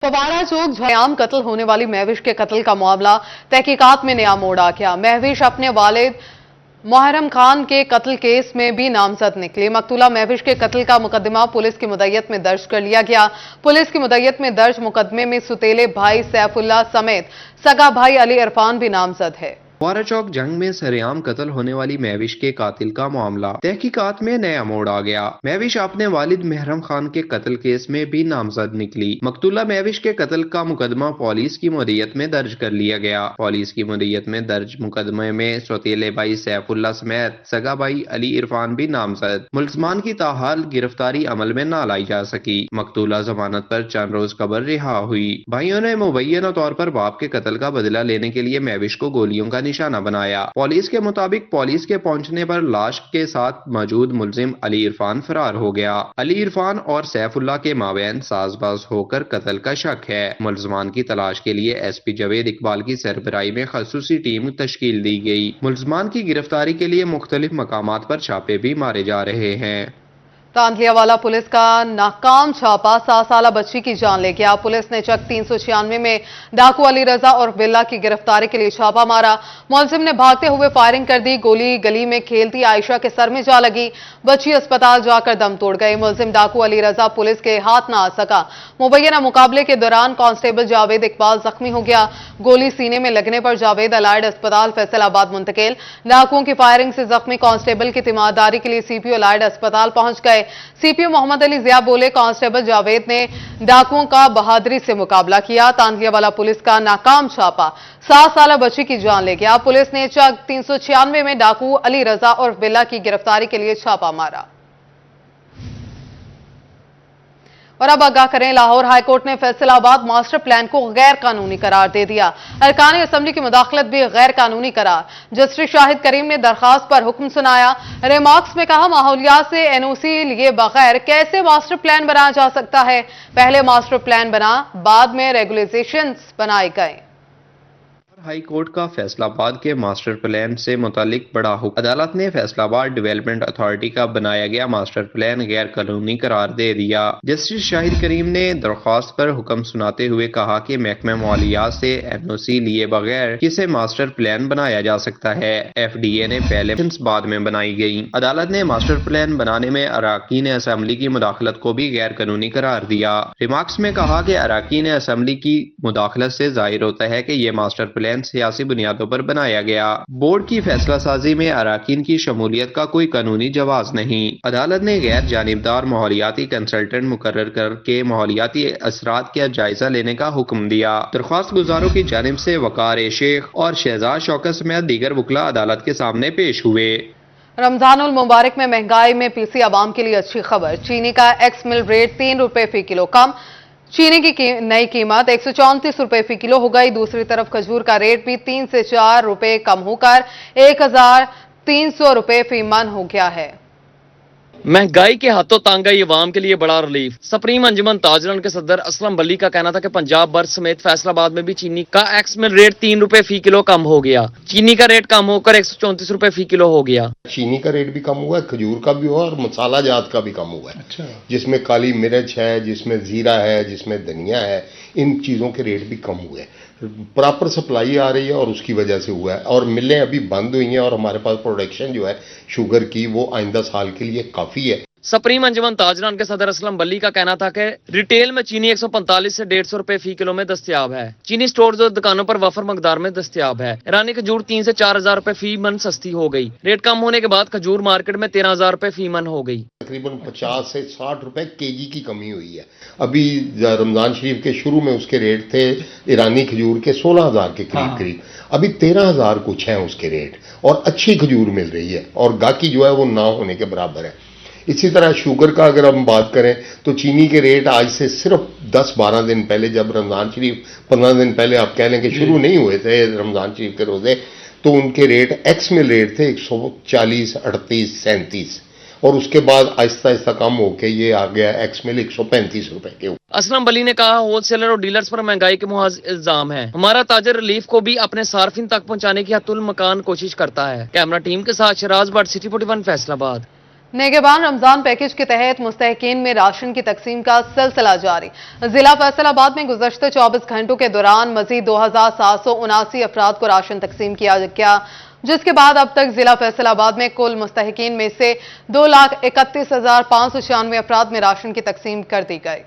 फवारा चौक झयाम कत्ल होने वाली महविश के कत्ल का मामला तहकीकात में नया मोड़ आ गया। महविश अपने वालिद मुहर्रम खान के कत्ल केस में भी नामजद निकली। मकतूला महविश के कत्ल का मुकदमा पुलिस की मुद्दत में दर्ज कर लिया गया। पुलिस की मुद्दत में दर्ज मुकदमे में सुतेले भाई सैफुल्लाह समेत सगा भाई अली इरफान भी नामजद है। फवारा चौक जंग में सरेआम कत्ल होने वाली महविश के कातिल का मामला तहकीकात में नया मोड़ आ गया। महविश अपने वालिद मुहर्रम खान के कत्ल केस में भी नामजद निकली। मकतूला महविश के कत्ल का मुकदमा पुलिस की मुद्दत में दर्ज कर लिया गया। पुलिस की मुद्दत में दर्ज मुकदमे में सौतेले भाई सैफुल्लाह समेत सगा भाई अली इरफान भी नामजद। मुलजमान की ताहाल गिरफ्तारी अमल में न लाई जा सकी। मकतूला जमानत पर चंद रोज कबल रिहा हुई। भाइयों ने मुबैना तौर पर बाप के कत्ल का बदला लेने के लिए महविश को गोलियों का निशाना बनाया। पुलिस के मुताबिक पुलिस के पहुंचने पर लाश के साथ मौजूद मुलजिम अली इरफान फरार हो गया। अली इरफान और सैफुल्लाह के माबैन साजबाज होकर कत्ल का शक है। मुलजमान की तलाश के लिए एसपी जावेद इकबाल की सरबराही में खसूसी टीम तश्कील दी गई। मुलजमान की गिरफ्तारी के लिए मुख्तलिफ मकामात पर छापे भी मारे जा रहे हैं। तांतलियावाला पुलिस का नाकाम छापा 7 साला बच्ची की जान ले गया। पुलिस ने चक 396 में डाकू अली रजा और बिल्ला की गिरफ्तारी के लिए छापा मारा। मुलजिम ने भागते हुए फायरिंग कर दी। गोली गली में खेलती आयशा के सर में जा लगी। बच्ची अस्पताल जाकर दम तोड़ गई। मुलजिम डाकू अली रजा पुलिस के हाथ न आ सका। मुबैना मुकाबले के दौरान कांस्टेबल जावेद इकबाल जख्मी हो गया। गोली सीने में लगने पर जावेद अलाइड अस्पताल फैसलाबाद मुंतकिल। डाकुओं की फायरिंग से जख्मी कांस्टेबल की तीमारदारी के लिए सीपीओ अलाइड अस्पताल पहुंच गए। सीपीओ मोहम्मद अली जिया बोले, कांस्टेबल जावेद ने डाकुओं का बहादुरी से मुकाबला किया। तांतलियावाला पुलिस का नाकाम छापा 7 साला बच्ची की जान ले गया। पुलिस ने चक 396 में डाकू अली रजा और बिल्ला की गिरफ्तारी के लिए छापा मारा। और अब आगाह करें, लाहौर हाईकोर्ट ने फैसलाबाद मास्टर प्लान को गैर कानूनी करार दे दिया। अरकान असम्बली की मुदाखलत भी गैर कानूनी करार। जस्टिस शाहिद करीम ने दरखास्त पर हुक्म सुनाया। रिमार्क्स में कहा, माहौलियात से एनओसी लिए बगैर कैसे मास्टर प्लान बनाया जा सकता है। पहले मास्टर प्लान बना, बाद में रेगुलेशंस बनाए गए। हाई कोर्ट का फैसलाबाद के मास्टर प्लान से मुतालिक बड़ा हुक्म। अदालत ने फैसलाबाद डेवलपमेंट अथॉरिटी का बनाया गया मास्टर प्लान गैर कानूनी करार दे दिया। जस्टिस शाहिद करीम ने दरख्वास्त पर हुक्म सुनाते हुए कहा कि महकमे मालियात से एनओसी लिए बगैर किसे मास्टर प्लान बनाया जा सकता है। एफडीए ने पहले बाद में बनाई गई। अदालत ने मास्टर प्लान बनाने में अरकान असम्बली की मुदाखलत को भी गैर कानूनी करार दिया। रिमार्क्स में कहा कि अरकान असम्बली की मुदाखलत से जाहिर होता है कि यह मास्टर प्लान सियासी बुनियादों पर बनाया गया। बोर्ड की फैसला साजी में अरकान की शमूलियत का कोई कानूनी जवाज नहीं। अदालत ने गैर जानिबदार माहौलियाती कंसल्टेंट मुकर्रर करके माहौलियाती असरात का जायजा लेने का हुक्म दिया। दरख्वास्त गुजारों की जानिब से वकार शेख और शहजाद शौकत समेत दीगर वकला अदालत के सामने पेश हुए। रमजानुल मुबारक में महंगाई में पीसी आवाम के लिए अच्छी खबर। चीनी का एक्स मिल रेट 3 रुपए फी किलो कम। चीनी की नई कीमत 134 रुपए फी किलो हो गई। दूसरी तरफ खजूर का रेट भी 3 से 4 रुपए कम होकर 1300 रुपए फी मन हो गया है। महंगाई के हाथों तंग आई अवाम के लिए बड़ा रिलीफ। सुप्रीम अंजुमन ताजरन के सदर असलम बली का कहना था कि पंजाब भर समेत फैसलाबाद में भी चीनी का एक्स मिल रेट 3 रुपए फी किलो कम हो गया। चीनी का रेट कम होकर 134 रुपए फी किलो हो गया। चीनी का रेट भी कम हुआ है, खजूर का भी हुआ और मसाला जात का भी कम हुआ है। अच्छा। जिसमें काली मिर्च है, जिसमें जीरा है, जिसमें धनिया है, इन चीजों के रेट भी कम हुए हैं। प्रॉपर सप्लाई आ रही है और उसकी वजह से हुआ है। और मिलें अभी बंद हुई हैं और हमारे पास प्रोडक्शन जो है शुगर की वो आइंदा साल के लिए काफी है। सुप्रीम अंजुमन ताजरान के सदर असलम बली का कहना था कि रिटेल में चीनी 145 से 150 रुपए फी किलो में दस्तयाब है। चीनी स्टोर्स और दुकानों पर वफर मकदार में दस्तयाब है। ईरानी खजूर 3 से 4 हजार रुपए फी मन सस्ती हो गई। रेट कम होने के बाद खजूर मार्केट में 13,000 रुपए फी मन हो गई। तकरीबन 50 से 60 रुपए केजी की कमी हुई है। अभी रमजान शरीफ के शुरू में उसके रेट थे ईरानी खजूर के 16,000 के करीब। अभी 13,000 कुछ है उसके रेट और अच्छी खजूर मिल रही है और गाकी जो है वो ना होने के बराबर है। इसी तरह शुगर का अगर हम बात करें तो चीनी के रेट आज से सिर्फ 10-12 दिन पहले, जब रमजान शरीफ 15 दिन पहले आप कह लें कि शुरू नहीं हुए थे रमजान शरीफ के रोजे, तो उनके रेट एक्स मिल रेट थे 140, 38, 37 और उसके बाद आहिस्ता आहिस्ता कम होके ये आ गया एक्स मिल 135 रुपए के। असलम बली ने कहा, होलसेलर और डीलर्स पर महंगाई के मुहाज इल्जाम है। हमारा ताजर रिलीफ को भी अपने सार्फिन तक पहुंचाने की हतुल मकान कोशिश करता है। कैमरा टीम के साथ शराज भट्ट, सिटी 41 फैसलाबाद। निगहबान रमजान पैकेज के तहत मुस्तहकीन में राशन की तकसीम का सिलसिला जारी। जिला फैसलाबाद में गुज़श्ते 24 घंटों के दौरान मजीद 2779 अफराद को राशन तकसीम किया गया, जिसके बाद अब तक जिला फैसलाबाद में कुल मुस्तहकीन में से 2,31,596 अफराद में राशन की तकसीम कर दी गई।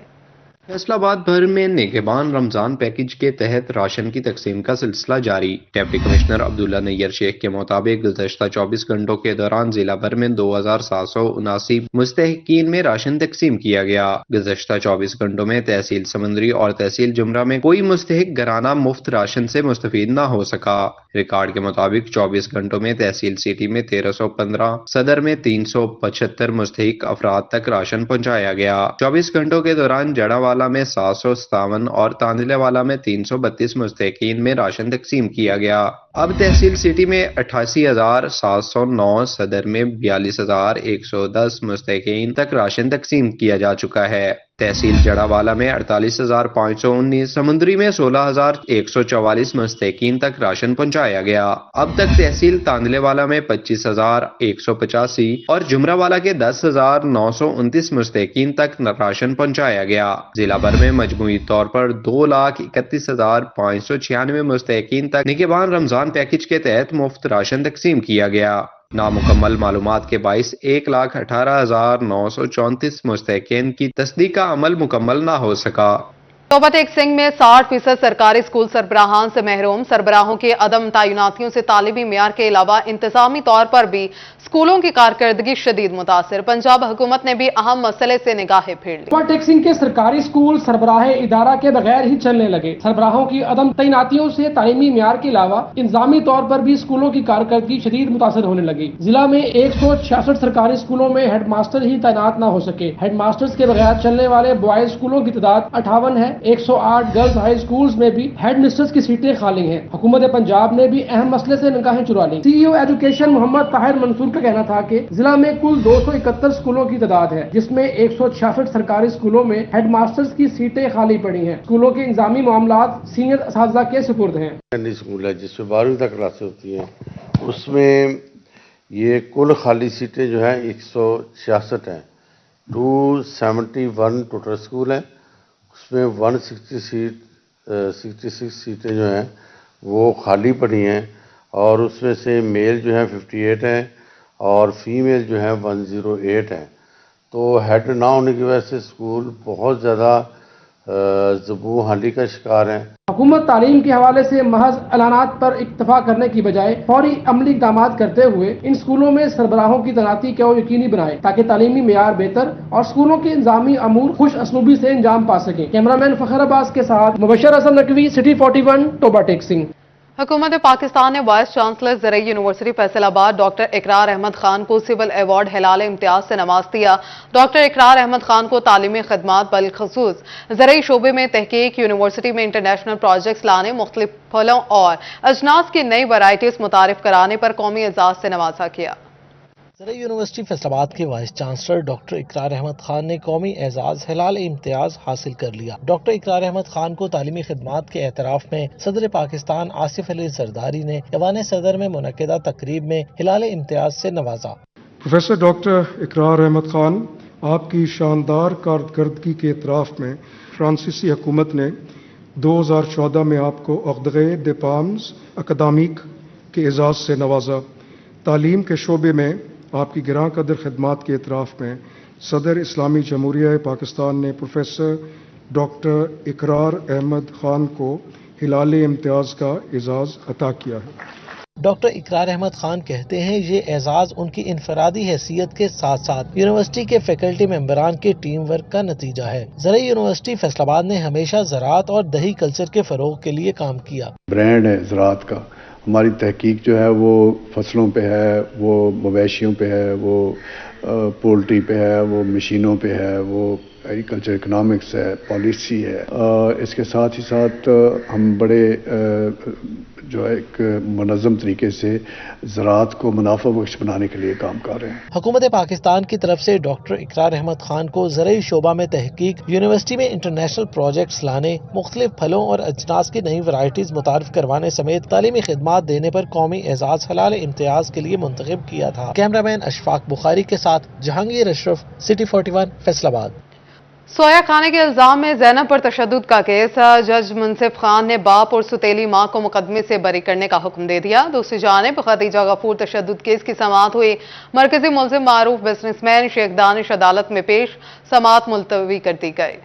फैसलाबाद भर में निगहबान रमजान पैकेज के तहत राशन की तकसीम का सिलसिला जारी। डिप्टी कमिश्नर अब्दुल्ला नैयर शेख के मुताबिक गुज़श्ता 24 घंटों के दौरान जिला भर में 2,779 मुस्तहकीन में राशन तकसीम किया गया। गुज़श्ता 24 घंटों में तहसील समंदरी और तहसील जुमरा में कोई मुस्तहिक घराना मुफ्त राशन से मुस्तफीद न हो सका। रिकॉर्ड के मुताबिक 24 घंटों में तहसील सिटी में 1315, सदर में 375 मुस्तहिक अफराद तक राशन पहुंचाया गया। 24 घंटों के दौरान जड़ावाला में 757 और तांदलेवाला में 332 मुस्तहकीन में राशन तकसीम किया गया। अब तहसील सिटी में 88,709, सदर में 42,110 मुस्तहकीन तक राशन तकसीम किया जा चुका है। तहसील जड़ावाला में 48,519, समुंदरी में 16,144 मुस्तहकीन तक राशन पहुंचाया गया। अब तक तहसील तांदलेवाला में 25,185 और जुमरावाला के 10,929 मुस्तहकीन तक राशन पहुंचाया गया। जिला भर में मजमूई तौर पर 2,31,596 मुस्तहकीन तक निगहबान रमजान पैकेज के तहत मुफ्त राशन तकसीम किया गया। नामुकम्मल मालूमात के बाइस 1,18,934 मुस्तहकीन की तस्दीक का अमल मुकम्मल न हो सका। तोबा टेक सिंह में 60% सरकारी स्कूल सरबराहान से महरूम। सरबराहों की अदम तैनातियों से तालीमी मेयार के अलावा इंतजामी तौर पर भी स्कूलों की कारकर्दगी शदीद मुतासिर। पंजाब हुकूमत ने भी अहम मसले से निगाहें फेर ली। तोबा टेक सिंह के सरकारी स्कूल सरबराह इदारा के बगैर ही चलने लगे। सरबराहों की अदम तैनातियों से तालीमी मेयार के अलावा इंतजामी तौर पर भी स्कूलों की कारकर्दगी शदीद मुतासिर होने लगी। जिला में 166 सरकारी स्कूलों में हेड मास्टर ही तैनात न हो सके। हेड मास्टर्स के बगैर चलने वाले बॉयज स्कूलों की तादाद 58 है। 108 गर्ल्स हाई स्कूल्स में भी हेड मिस्ट्रेस की सीटें खाली हैं। हुकूमत पंजाब ने भी अहम मसले से निगाहें चुरा ली। सीईओ एजुकेशन मोहम्मद ताहिर मंसूर का कहना था कि जिला में कुल 271 स्कूलों की तादाद है, जिसमें 166 सरकारी स्कूलों में हेड मास्टर्स की सीटें खाली पड़ी हैं। स्कूलों के इंतजामी मामलात सीनियर असातिज़ा के सुपुर्द हैं। स्कूल है जिसमें 12वीं तक क्लासें होती हैं, उसमें ये कुल खाली सीटें जो है 166 हैं। 271 टोटल स्कूल हैं, उसमें 166 सीटें जो हैं वो खाली पड़ी हैं और उसमें से मेल जो है 58 हैं और फीमेल जो है 108 हैं। तो हेड ना होने की वजह से स्कूल बहुत ज़्यादा ज़बू हाली का शिकार हैं। हुकूमत तालीम के हवाले से महज ऐलानात पर इक्तफा करने की बजाय फौरी अमली इक़दामात करते हुए इन स्कूलों में सरबराहों की तैनाती को यकीनी बनाए ताकि तालीमी मेयार बेहतर और स्कूलों के इंतजामी अमूर खुश असलूबी से अंजाम पा सकें। कैमरामैन फखर अब्बास के साथ मुबशर हसन नकवी, सिटी 41, तोबा टेक सिंह। हुकूमत पाकिस्तान ने वाइस चांसलर ज़रई यूनिवर्सिटी फैसलाबाद डॉक्टर इकरार अहमद खान को सिविल अवार्ड हिलाल इम्तियाज से नवाज दिया। डॉक्टर इकरार अहमद खान को तालीमी खदमात बलखसूस ज़रई शोबे में तहकीक, यूनिवर्सिटी में इंटरनेशनल प्रोजेक्ट्स लाने, मुख्तलिफ फलों और अजनास की नई वैराइटीज मुतारिफ कराने पर कौमी एजाज से नवाजा किया। ज़रई यूनिवर्सिटी फैसलाबाद के vice chancellor doctor Iqrar Ahmad Khan ने कौमी एजाज हिलाल इम्तियाज हासिल कर लिया। डॉक्टर इकरार अहमद खान को तालीमी खिदमात के एतराफ में सदर पाकिस्तान आसिफ अली जरदारी ने ऐवान सदर में मुनक्किदा तकरीब में हिलाल इम्तियाज से नवाजा। प्रोफेसर डॉक्टर इकरार अहमद खान, आपकी शानदार कारकर्दगी के एतराफ में फ्रांसीसी हुकूमत ने 2014 में आपको अक़दे दे पाम्स अकादमिक के एजाज से नवाजा। तालीम के शोबे में आपकी गिरां कदर खदमात के एतराफ़ में सदर इस्लामी जमहूरिया पाकिस्तान ने प्रोफेसर डॉक्टर इकरार अहमद खान को हिलाल इम्तियाज़ का एजाज़ अता किया है। डॉक्टर इकरार अहमद खान कहते हैं ये एजाज़ उनकी इनफरादी हैसियत के साथ साथ यूनिवर्सिटी के फैकल्टी मेंबरान के टीम वर्क का नतीजा है। ज़रई यूनिवर्सिटी फैसलाबाद ने हमेशा ज़राअत और दही कल्चर के फ़रोग़ के लिए काम किया। ब्रांड है ज़राअत का, हमारी तहकीक जो है वो फसलों पे है, वो मवेशियों पे है, वो पोल्ट्री पे है, वो मशीनों पे है, वो एग्रीकल्चर इकनॉमिक्स है, पॉलिसी है। इसके साथ ही साथ हम बड़े जो है एक मनज़म तरीके से ज़राअत को मुनाफा बख्श बनाने के लिए काम कर रहे हैं। हुकूमत पाकिस्तान की तरफ से डॉक्टर इकरार अहमद खान को ज़रई शोबा में तहकीक, यूनिवर्सिटी में इंटरनेशनल प्रोजेक्ट्स लाने, मुख्तलिफ फलों और अजनास की नई वैरायटीज़ मुतारफ करवाने समेत तालीमी खिदमात देने पर कौमी एजाज हलाल इम्तियाज के लिए मुंतखब किया था। कैमरामैन अशफाक बुखारी के साथ जहांगीर अशरफ, सिटी 41, फैसलाबाद। सोया खाने के इल्जाम में ज़ैनब पर तशद्दुद का केस, जज मुनसिफ खान ने बाप और सुतेली मां को मुकदमे से बरी करने का हुक्म दे दिया। दूसरी जानिब खदीजा गफूर तशद्दुद केस की समाअत हुई। मरकजी मुलजिम मारूफ बिजनेसमैन शेख दानिश अदालत में पेश, समाअत मुलतवी कर दी गई।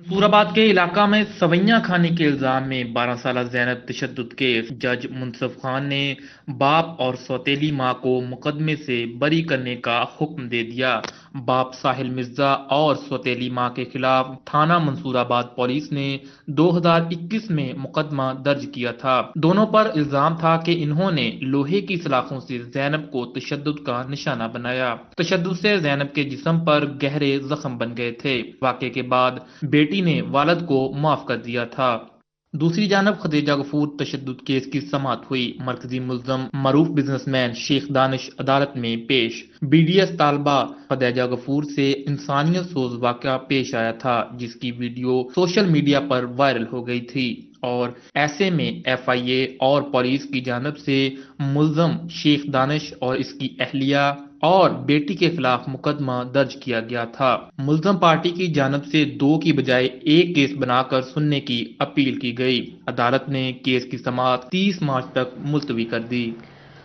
मंसूराबाद के इलाका में सवैयां खाने के इल्जाम में 12 साल ज़ैनब तशद्दुद केस, जज मुनसिफ खान ने बाप और सौतेली मां को मुकदमे से बरी करने का हुक्म दे दिया। बाप साहिल मिर्जा और सौतेली मां के खिलाफ थाना मंसूराबाद पुलिस ने 2021 में मुकदमा दर्ज किया था। दोनों पर इल्जाम था कि इन्होंने लोहे की सलाखों से ज़ैनब को तशद्दुद का निशाना बनाया। तशद्दुद से ज़ैनब के जिस्म पर गहरे जख्म बन गए थे। वाक़े के बाद बेटी ने वालिद को माफ कर दिया था। दूसरी जानब खदीजा गफूर तशद्दुद केस की समाअत हुई। मरकजी मुल्ज़म मरूफ बिजनेसमैन शेख दानिश अदालत में पेश। BDS तालबा खदीजा गफूर से इंसानियत सोज वाक़या पेश आया था, जिसकी वीडियो सोशल मीडिया पर वायरल हो गई थी और ऐसे में FIA और पुलिस की जानब से मुल्ज़म शेख दानिश और इसकी अहलिया और बेटी के खिलाफ मुकदमा दर्ज किया गया था। मुल्ज़म पार्टी की जानब से 2 की बजाय 1 केस बनाकर सुनने की अपील की गई। अदालत ने केस की समाअत 30 मार्च तक मुलतवी कर दी।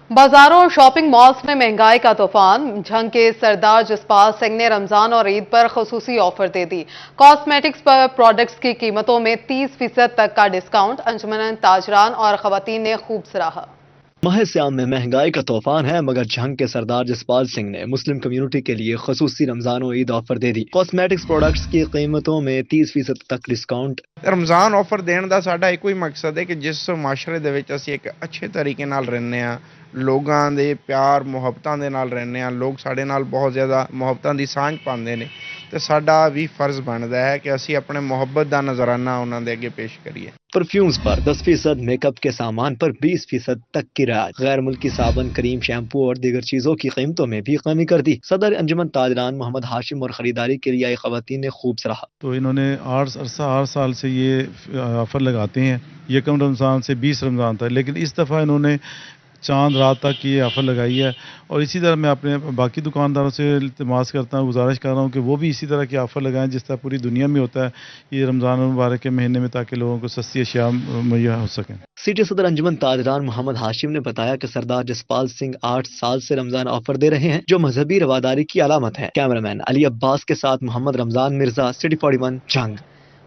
बाजारों और शॉपिंग मॉल्स में महंगाई का तूफान, झंग के सरदार जसपाल सिंह ने रमजान और ईद पर खुसूसी ऑफर दे दी। कॉस्मेटिक्स पर प्रोडक्ट्स की कीमतों में 30% तक का डिस्काउंट, अंजुमन ताजरान और खवातीन ने खूब सराहा। माह सियाम में महंगाई का तूफान है, मगर झंग के सरदार जसपाल सिंह ने मुस्लिम कम्युनिटी के लिए खसूसी रमजान और ईद ऑफर दे दी। कॉस्मेटिक्स प्रोडक्ट्स की कीमतों में 30% तक डिस्काउंट। रमजान ऑफर देने ਦਾ ਸਾਡਾ ਇੱਕੋ ਹੀ ਮਕਸਦ ਹੈ ਕਿ ਜਿਸ ਮਾਸ਼ਰੇ ਦੇ ਵਿੱਚ ਅਸੀਂ ਇੱਕ ਅੱਛੇ ਤਰੀਕੇ ਨਾਲ ਰਹਿੰਦੇ ਆ, ਲੋਕਾਂ ਦੇ ਪਿਆਰ ਮੁਹੱਬਤਾਂ ਦੇ ਨਾਲ ਰਹਿੰਦੇ ਆ, ਲੋਕ ਸਾਡੇ ਨਾਲ ਬਹੁਤ ਜ਼ਿਆਦਾ ਮੁਹੱਬਤਾਂ ਦੀ ਸਾਂਝ ਪਾਉਂਦੇ ਨੇ ਤੇ ਸਾਡਾ ਵੀ ਫਰਜ਼ ਬਣਦਾ ਹੈ ਕਿ ਅਸੀਂ ਆਪਣੇ ਮੁਹੱਬਤ ਦਾ ਨਜ਼ਰਾਨਾ ਉਹਨਾਂ ਦੇ ਅੱਗੇ ਪੇਸ਼ ਕਰੀਏ। परफ्यूम्स पर 10%, मेकअप के सामान पर 20% तक की राहत। गैर मुल्की साबुन, क्रीम, शैम्पू और दीगर चीजों की कीमतों में भी कमी कर दी। सदर अंजुमन ताजरान मोहम्मद हाशिम और खरीदारी के लिए आई खवातीन ने खूब सराहा। तो इन्होंने 8 साल से ये ऑफर लगाते हैं। यकम रमज़ान से 20 रमज़ान तक, लेकिन इस दफ़ा इन्होंने चांद रात तक ये ऑफ़र लगाई है और इसी तरह मैं अपने बाकी दुकानदारों से इल्तिमास करता हूँ, गुजारिश कर रहा हूँ कि वो भी इसी तरह की ऑफ़र लगाएं जिस तरह पूरी दुनिया में होता है ये रमज़ान मुबारक के महीने में, ताकि लोगों को सस्ती अशिया मुहैया हो सकें। सिटी सदर अंजुमन ताजरान मोहम्मद हाशिम ने बताया कि सरदार जसपाल सिंह 8 साल से रमजान ऑफर दे रहे हैं, जो मजहबी रवादारी की अलामत है। कैमरामैन अली अब्बास के साथ मोहम्मद रमजान मिर्जा, सिटी 41, जंग।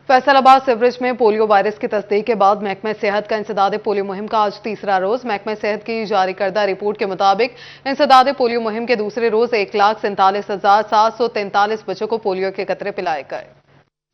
फैसलाबाद सिवरेज में पोलियो वायरस की तस्दीक के बाद महकमा सेहत का इंसदाद पोलियो मुहिम का आज तीसरा रोज। महकमा सेहत की जारी करदा रिपोर्ट के मुताबिक इंसदाद पोलियो मुहिम के दूसरे रोज 1,47,743 बच्चों को पोलियो के कतरे पिलाए गए।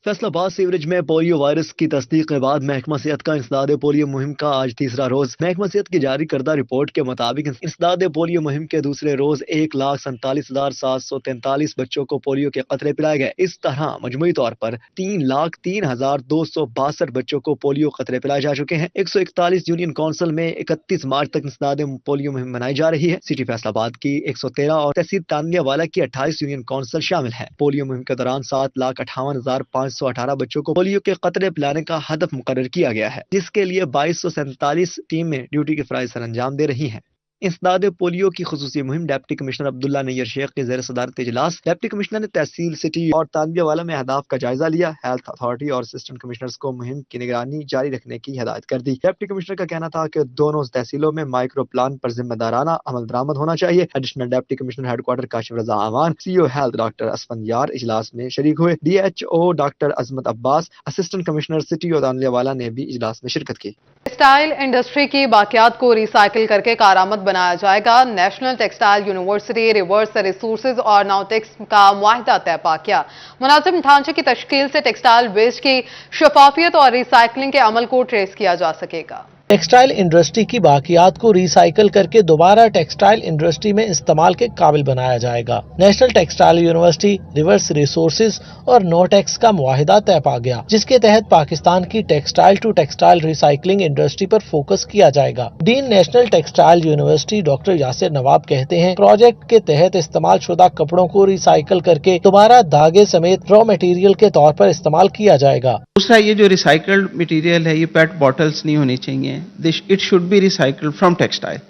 फैसलाबाद सीवरेज में पोलियो वायरस की तस्दीक के बाद महकमा सेहत का इंसदाद पोलियो मुहिम का आज तीसरा रोज। महकमा सेहत की जारी करदा रिपोर्ट के मुताबिक इंसदाद पोलियो मुहिम के दूसरे रोज 1,47,743 बच्चों को पोलियो के कतरे पिलाए गए। इस तरह मजमूई तौर पर 3,03,262 बच्चों को पोलियो कतरे पिलाए जा चुके हैं। 141 यूनियन काउंसिल में 31 मार्च तक इंसदाद पोलियो मुहिम मनाई जा रही है। सिटी फैसलाबाद की 113 और तहसील तानियावाला की 28 यूनियन काउंसिल शामिल है। पोलियो मुहिम के दौरान 7,58,518 बच्चों को पोलियो के कतरे पिलाने का हदफ मुकर्रर किया गया है, जिसके लिए 2247 टीमें ड्यूटी के फराइज सर अंजाम दे रही हैं। इंसदाद पोलियो की खुसूसी मुहिम डिप्टी कमिश्नर अब्दुल्ला नैयर शेख के ज़ेर सदारत इजलास डिप्टी कमिश्नर ने तहसील, सिटी और तानियावाला में अहदाफ का जायजा लिया। हेल्थ अथॉरिटी और असिस्टेंट कमिश्नर्स को मुहिम की निगरानी जारी रखने की हिदायत कर दी। डिप्टी कमिश्नर का कहना था कि दोनों तहसीलों में माइक्रो प्लान पर जिम्मेदाराना अमल दरामद होना चाहिए। Additional deputy commissioner headquarter Kashif Raza Aman, CEO health doctor Asfandyar इजलास में शरीक हुए। DHO doctor Azmat Abbas, assistant commissioner city और तानियावाला ने भी इजलास में शिरकत की। टेक्सटाइल इंडस्ट्री की बाकियात को रिसाइकिल करके कारआमद बनाया जाएगा। National textile university, reverse resources और नाउटेक्स का मुआहिदा तय पा किया। मुनासिब ढांचे की तश्कील से टेक्सटाइल वेस्ट की शफाफियत और रिसाइकलिंग के अमल को ट्रेस किया जा सकेगा। टेक्सटाइल इंडस्ट्री की बाकियात को रिसाइकल करके दोबारा टेक्सटाइल इंडस्ट्री में इस्तेमाल के काबिल बनाया जाएगा। National textile university, reverse resources और नोटेक्स का मुआहिदा तय पा गया, जिसके तहत पाकिस्तान की textile to textile recycling industry पर फोकस किया जाएगा। Dean national textile university doctor Yasir Nawab कहते हैं, प्रोजेक्ट के तहत इस्तेमाल शुदा कपड़ों को रिसाइकल करके दोबारा धागे समेत रॉ मटेरियल के तौर पर इस्तेमाल किया जाएगा। दूसरा, ये जो रिसाइकल्ड मटेरियल है, ये पेट बॉटल्स नहीं होनी चाहिए, it should be recycled from textile.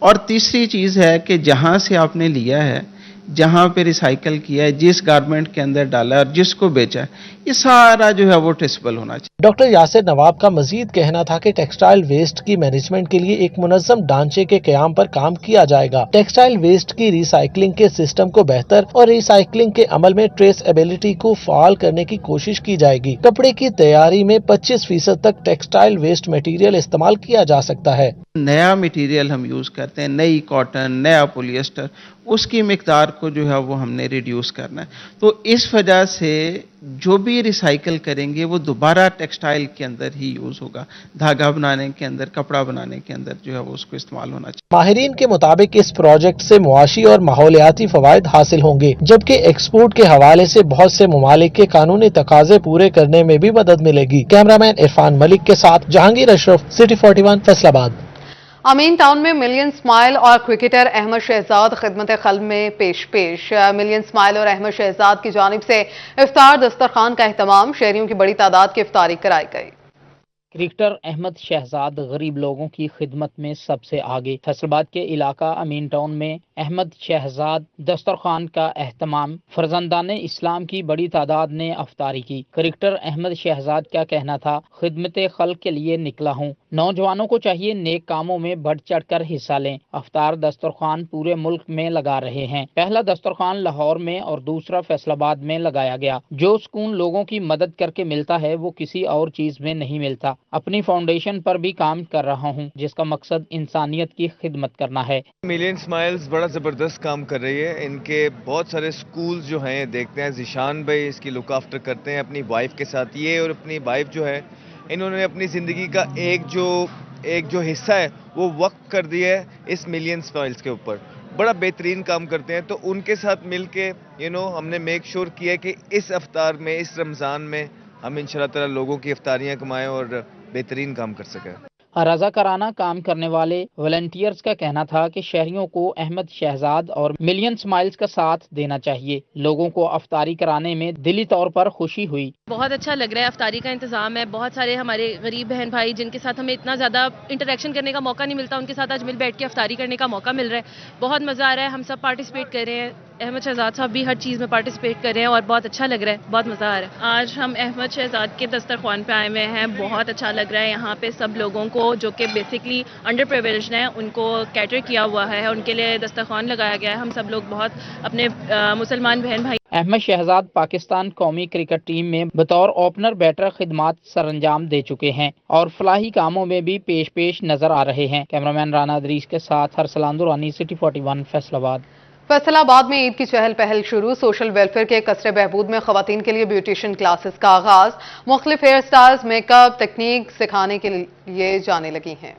और तीसरी चीज़ है कि जहाँ से आपने लिया है, जहाँ पे रिसाइकल किया है, जिस गारमेंट के अंदर डाला है और जिसको बेचा है, ये सारा जो है वो ट्रेसेबल होना चाहिए। डॉक्टर यासिर नवाब का मजीद कहना था कि टेक्सटाइल वेस्ट की मैनेजमेंट के लिए एक मुनज़्ज़म ढांचे के क़याम पर काम किया जाएगा। टेक्सटाइल वेस्ट की रिसाइकलिंग के सिस्टम को बेहतर और रिसाइकलिंग के अमल में ट्रेसएबिलिटी को फाल करने की कोशिश की जाएगी। कपड़े की तैयारी में 25% तक टेक्सटाइल वेस्ट मटीरियल इस्तेमाल किया जा सकता है। नया मटेरियल हम यूज़ करते हैं, नई कॉटन, नया पॉलिएस्टर, उसकी मिकदार को जो है वो हमने रिड्यूस करना है। तो इस वजह से जो भी रिसाइकल करेंगे वो दोबारा टेक्सटाइल के अंदर ही यूज़ होगा। धागा बनाने के अंदर, कपड़ा बनाने के अंदर जो है वो उसको इस्तेमाल होना चाहिए। माहिरीन के मुताबिक इस प्रोजेक्ट से मुआशी और माहौलियाती फवायद हासिल होंगे, जबकि एक्सपोर्ट के हवाले से बहुत से ममालिक के कानूनी तकाजे पूरे करने में भी मदद मिलेगी। कैमरामैन इरफान मलिक के साथ जहांगीर अशरफ, सिटी 41, फैसलाबाद। अमीन टाउन में मिलियन स्माइल और क्रिकेटर अहमद शहजाद खिदमत खल्क में पेश। मिलियन स्माइल और अहमद शहजाद की जानिब से इफ्तार दस्तरखान का एहतमाम, शहरियों की बड़ी तादाद की इफ्तारी कराई गई। क्रिकेटर अहमद शहजाद गरीब लोगों की खिदमत में सबसे आगे। फैसलाबाद के इलाका अमीन टाउन में अहमद शहजाद दस्तरखान का एहतमाम, फरजंदाने इस्लाम की बड़ी तादाद ने अफ्तारी की। क्रिकेटर अहमद शहजाद का कहना था, खिदमत खल्क के लिए निकला हूँ, नौजवानों को चाहिए नेक कामों में बढ़ चढ़ कर हिस्सा लें। अफ्तार दस्तरखान पूरे मुल्क में लगा रहे हैं। पहला दस्तरखान लाहौर में और दूसरा फैसलाबाद में लगाया गया। जो सुकून लोगों की मदद करके मिलता है वो किसी और चीज में नहीं मिलता। अपनी फाउंडेशन पर भी काम कर रहा हूँ, जिसका मकसद इंसानियत की खिदमत करना है। मिलियन स्माइल्स बड़ा ज़बरदस्त काम कर रही है। इनके बहुत सारे स्कूल्स जो हैं देखते हैं, जिशान भाई इसकी लुक आफ्टर करते हैं अपनी वाइफ के साथ। ये और अपनी वाइफ जो है, इन्होंने अपनी ज़िंदगी का एक जो हिस्सा है वो वक्त कर दिया है इस मिलियन स्माइल्स के ऊपर। बड़ा बेहतरीन काम करते हैं। तो उनके साथ मिल के हमने मेक श्योर किया कि इस अफ्तार में, इस रमज़ान में हम इंशाल्लाह ताला लोगों की इफ्तारियाँ कमाएं और बेहतरीन काम कर सकें। रज़ाकाराना काम करने वाले वॉलंटियर्स का कहना था कि शहरियों को अहमद शहजाद और मिलियन स्माइल्स का साथ देना चाहिए। लोगों को अफ्तारी कराने में दिली तौर पर खुशी हुई। बहुत अच्छा लग रहा है, अफ्तारी का इंतजाम है। बहुत सारे हमारे गरीब बहन भाई जिनके साथ हमें इतना ज़्यादा इंटरेक्शन करने का मौका नहीं मिलता, उनके साथ आज मिल बैठ के अफ्तारी करने का मौका मिल रहा है। बहुत मज़ा आ रहा है। हम सब पार्टिसिपेट कर रहे हैं। अहमद शहजाद साहब भी हर चीज़ में पार्टिसिपेट कर रहे हैं और बहुत अच्छा लग रहा है, बहुत मज़ा आ रहा है। आज हम अहमद शहजाद के दस्तरखान पे आए हुए हैं। बहुत अच्छा लग रहा है। यहाँ पे सब लोगों को जो कि बेसिकली अंडर प्रिविलेज्ड हैं उनको कैटर किया हुआ है, उनके लिए दस्तरखान लगाया गया है। हम सब लोग बहुत अपने मुसलमान बहन भाई। अहमद शहजाद पाकिस्तान कौमी क्रिकेट टीम में बतौर ओपनर बैटर खिदमात सरअंजाम दे चुके हैं और फलाही कामों में भी पेश नजर आ रहे हैं। कैमरामैन राना अदरीस के साथ हरसलान दुरानी, सिटी 41, फैसलाबाद। फैसलाबाद में ईद की चहल पहल शुरू। सोशल वेलफेयर के कसरे बहबूद में खवातीन के लिए ब्यूटिशियन क्लासेस का आगाज। मुख्तलिफ हेयर स्टाइल्स, मेकअप तकनीक सिखाने के लिए जाने लगी हैं।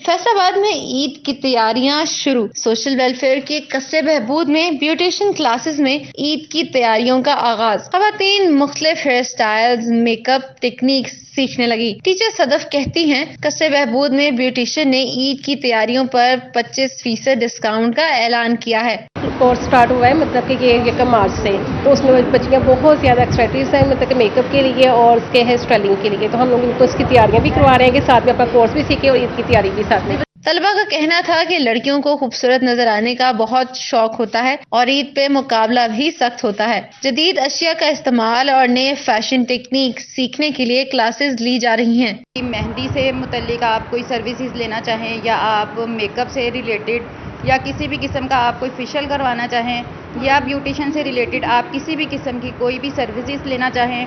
फैसलाबाद में ईद की तैयारियां शुरू। सोशल वेलफेयर के कस्बे बहबूद में ब्यूटिशियन क्लासेस में ईद की तैयारियों का आगाज। खवातीन मुख्तलिफ हेयर स्टाइल्स, मेकअप टेक्निक सीखने लगी। टीचर सदफ कहती हैं, कस्बे बहबूद में ब्यूटिशियन ने ईद की तैयारियों पर 25% डिस्काउंट का ऐलान किया है। कोर्स स्टार्ट हुआ है, मतलब कि ये 1 मार्च से, तो उसमें बच्चियाँ बहुत ज़्यादा एक्साइटेड हैं, मतलब कि मेकअप के लिए और उसके हेयर स्टाइलिंग के लिए। तो हम लोग इनको इसकी तैयारियां भी करवा रहे हैं कि साथ में अपना कोर्स भी सीखे और ईद की तैयारी भी साथ में। तलबा का कहना था कि लड़कियों को खूबसूरत नजर आने का बहुत शौक होता है और ईद पे मुकाबला भी सख्त होता है। जदीद अशिया का इस्तेमाल और नए फैशन टेक्निक सीखने के लिए क्लासेस ली जा रही हैं। मेहंदी से मुतल्लिक आप कोई सर्विसेज लेना चाहें या आप मेकअप से रिलेटेड या किसी भी किस्म का आप कोई फेशियल करवाना चाहें या ब्यूटिशियन से रिलेटेड आप किसी भी किस्म की कोई भी सर्विसेज लेना चाहें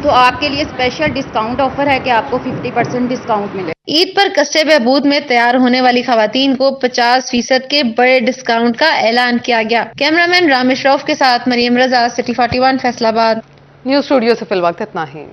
तो आपके लिए स्पेशल डिस्काउंट ऑफर है कि आपको 50% डिस्काउंट मिले। ईद पर कस्बे बहबूद में तैयार होने वाली खवातीन को 50% के बड़े डिस्काउंट का ऐलान किया गया। कैमरामैन रामेश रऊफ के साथ मरियम रजा, सिटी 41, फैसलाबाद। न्यूज स्टूडियो से फिल वक्त इतना ही।